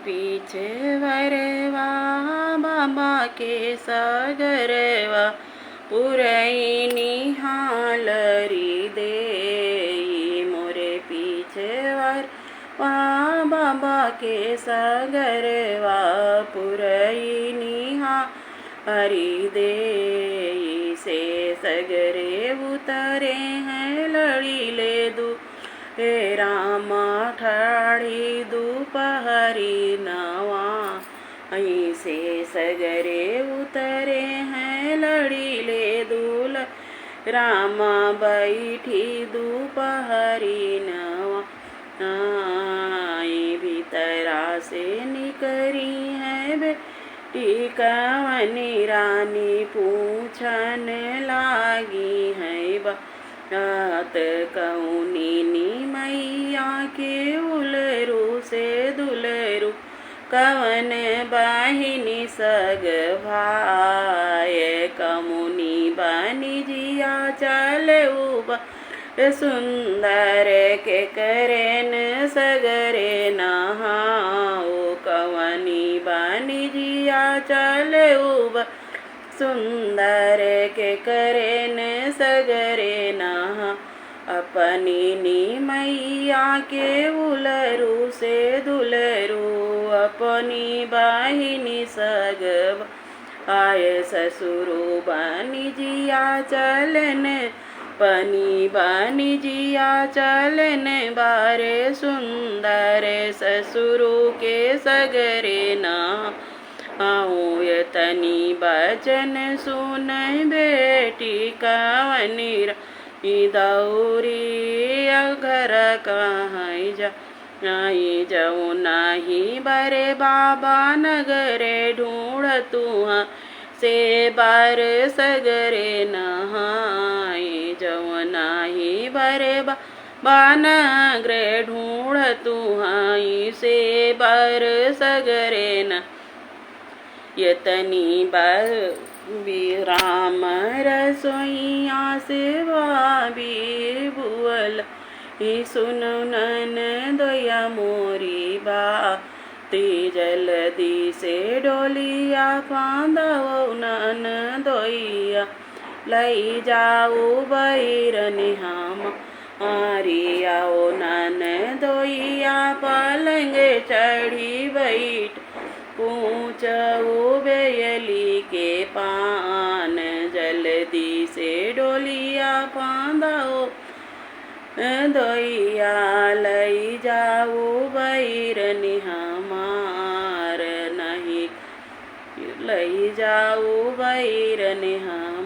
पीछे वरवा बाबा के सागरवा पुरई निहालरी दे मोरे पीछे वरवा बाबा के सागरवा पुरई निहालरी दे से सगरे उतरे हैं लड़ी ले दू हे रामा ठाड़ी दोपहरी नवा ऐसे सगरे उतरे हैं लड़ी ले दूल रामा बैठी दोपहरी नवा भीतरा से निकरी है बेटी कवनी रानी पूछन लागी है रात कौनी नी मैया के उलरू से दुलरू कवन बाहिनी सग भाय कमुनी बनी जिया चल उब सुंदर के करेन सगरे नहाओ कवनी बनी जिया चल उब सुंदर के करेन सगरे नहा अपनी नी मैया के उलरू से दुलरू अपनी बाहिनी सग आय ससुरु बनी जिया चलन पनी बनी जिया चलन बारे सुंदर ससुरु के सगरे ना आओ यतनी बचन सुन बेटी कवनी दौरी घर कहाँ जा आई जाऊँ नाही बरे बाबा नगरे ढूंढ तुहा से बार सगरे नहाई जाऊँ नाही बरे बाबा नगरे ढूंढ तुहाई से बार सगरे न यतनी राम रसोइया सेवा भी बुअल ही सुनु नन दोया मोरी बा ती जल्दी से डोलिया फांदो नन दोइया लई जाओ बैरनी हम आरियाओ नन दोइया पलंग चढ़ी बैठ पूछो बेयली के पान जल्दी से डोलिया फांदाओ दोइया लई जाओ बैरनी हमार नहीं लई जाओ बैरनी हम